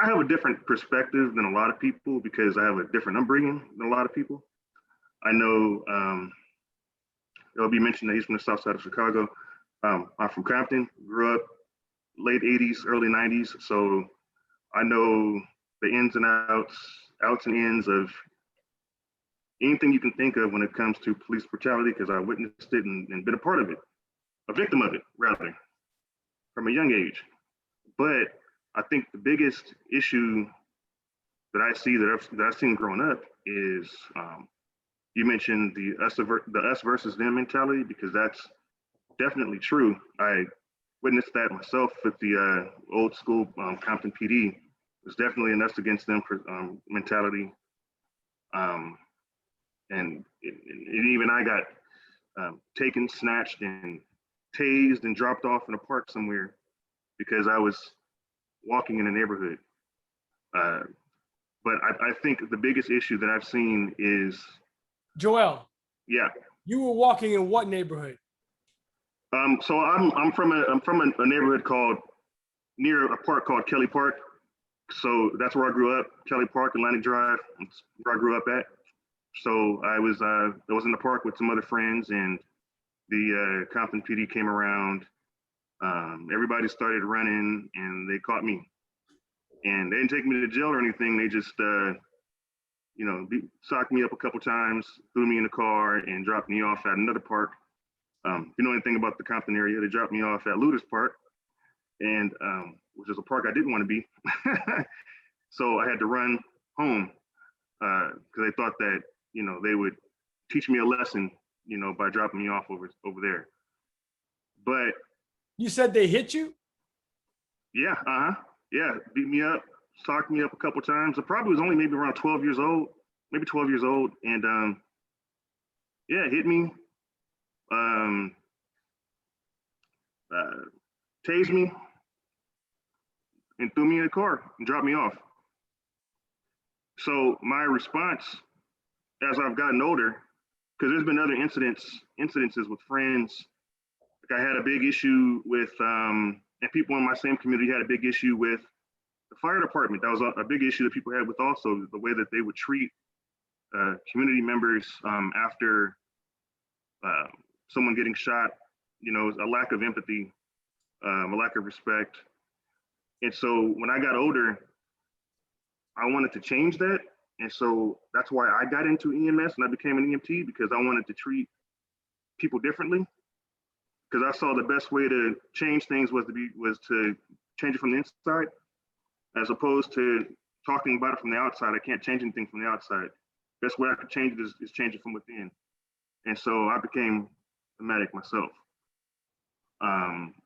I have a different perspective than a lot of people because I have a different upbringing than a lot of people. I know it'll be mentioned that he's from the south side of Chicago. I'm from Compton, grew up late 80s, early 90s. So I know the ins and outs and ins of anything you can think of when it comes to police brutality because I witnessed it and been a part of it, a victim of it, rather, from a young age. But I think the biggest issue that I see that I've seen growing up is you mentioned the us versus them mentality because that's definitely true. I witnessed that myself with the old school Compton PD. There's definitely an us against them mentality, and even I got taken, snatched, and tased and dropped off in a park somewhere because I was walking in a neighborhood. But I think the biggest issue that I've seen is Joel. Yeah. You were walking in what neighborhood? So I'm from a neighborhood called near a park called Kelly Park. So that's where I grew up, Kelly Park, Atlantic Drive. That's where I grew up at. So I was in the park with some other friends, and the Compton PD came around. Everybody started running, and they caught me. And they didn't take me to jail or anything. They just, socked me up a couple times, threw me in the car, and dropped me off at another park. If you know anything about the Compton area, they dropped me off at Luders Park, and which is a park I didn't want to be. So I had to run home because they thought that they would teach me a lesson, by dropping me off over there. But you said they hit you? Yeah, yeah, beat me up, socked me up a couple times. I probably was only maybe around 12 years old, and yeah, hit me, tased me, and threw me in a car and dropped me off. So my response, as I've gotten older, because there's been other incidences with friends. Like I had a big issue with, and people in my same community had a big issue with the fire department. That was a big issue that people had with also the way that they would treat community members after someone getting shot. A lack of empathy, a lack of respect. And so when I got older, I wanted to change that. And so that's why I got into EMS and I became an EMT because I wanted to treat people differently. Because I saw the best way to change things was to change it from the inside, as opposed to talking about it from the outside. I can't change anything from the outside. Best way I could change it is change it from within. And so I became a medic myself.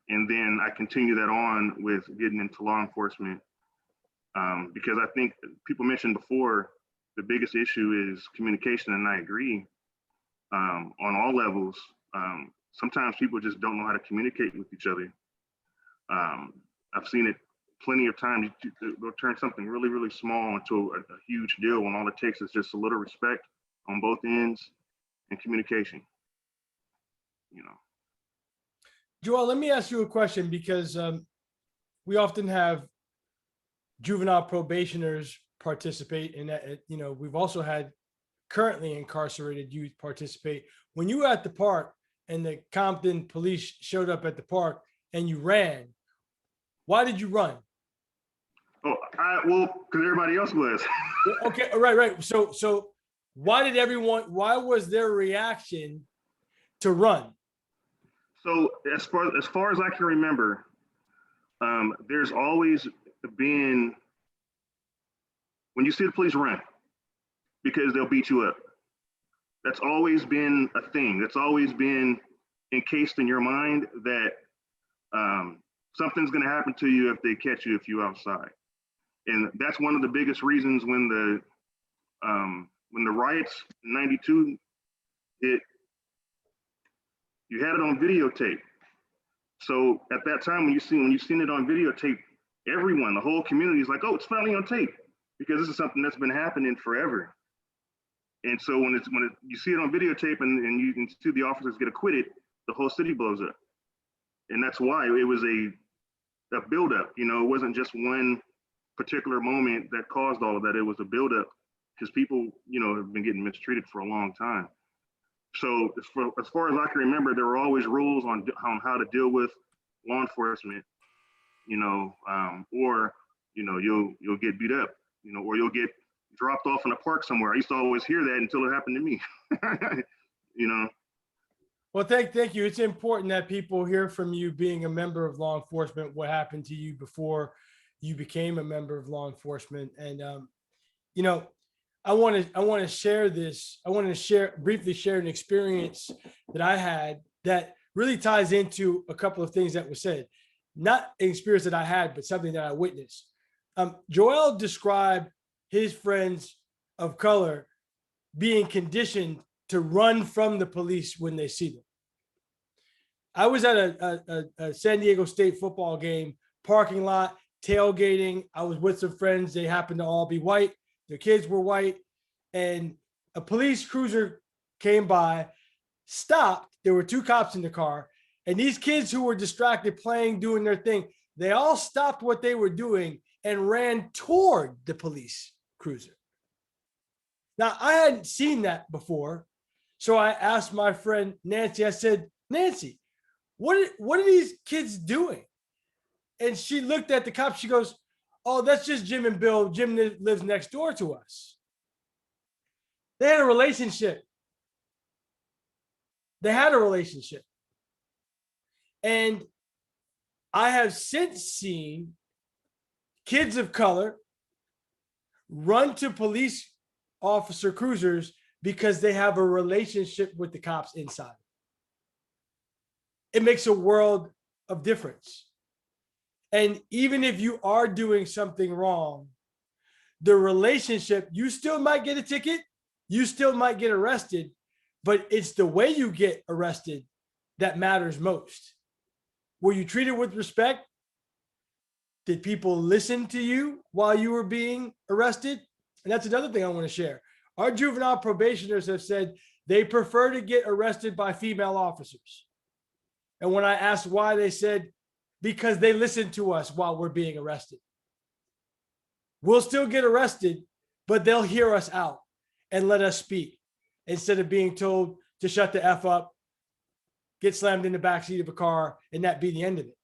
And then I continue that on with getting into law enforcement because I think people mentioned before, the biggest issue is communication, and I agree on all levels. Sometimes people just don't know how to communicate with each other. I've seen it plenty of times. They'll turn something really, really small into a huge deal when all it takes is just a little respect on both ends and communication. Joel, let me ask you a question because we often have juvenile probationers participate in that. We've also had currently incarcerated youth participate. When you were at the park and the Compton police showed up at the park and you ran, why did you run? Oh, well, because everybody else was. Okay, right. So why was their reaction to run? So as far as I can remember, there's always been, when you see the police run, because they'll beat you up. That's always been a thing. That's always been encased in your mind that something's going to happen to you if they catch you if you're outside. And that's one of the biggest reasons when the riots in '92 hit, you had it on videotape. So at that time, when you've seen it on videotape, everyone, the whole community is like, oh, it's finally on tape, because this is something that's been happening forever. And so when you see it on videotape and you can see the officers get acquitted, the whole city blows up. And that's why it was a buildup. It wasn't just one particular moment that caused all of that. It was a buildup because people, have been getting mistreated for a long time. So as far as I can remember, there were always rules on how to deal with law enforcement, or you'll get beat up, or you'll get dropped off in a park somewhere. I used to always hear that until it happened to me. you know. Well, thank you. It's important that people hear from you being a member of law enforcement, what happened to you before you became a member of law enforcement. And, I want to share this. I want to briefly share an experience that I had that really ties into a couple of things that were said. Not an experience that I had, but something that I witnessed. Joel described his friends of color being conditioned to run from the police when they see them. I was at a San Diego State football game, parking lot, tailgating. I was with some friends. They happened to all be white. Their kids were white. And a police cruiser came by, stopped. There were two cops in the car. And these kids who were distracted playing, doing their thing, they all stopped what they were doing and ran toward the police cruiser. Now, I hadn't seen that before. So I asked my friend, Nancy, I said, Nancy, what are these kids doing? And she looked at the cops. She goes, oh, that's just Jim and Bill. Jim lives next door to us. They had a relationship. And I have since seen kids of color run to police officer cruisers because they have a relationship with the cops inside. It makes a world of difference. And even if you are doing something wrong, the relationship, you still might get a ticket, you still might get arrested, but it's the way you get arrested that matters most. Were you treated with respect? Did people listen to you while you were being arrested? And that's another thing I want to share. Our juvenile probationers have said they prefer to get arrested by female officers. And when I asked why, they said, because they listen to us while we're being arrested. We'll still get arrested, but they'll hear us out and let us speak instead of being told to shut the F up, get slammed in the backseat of a car, and that be the end of it.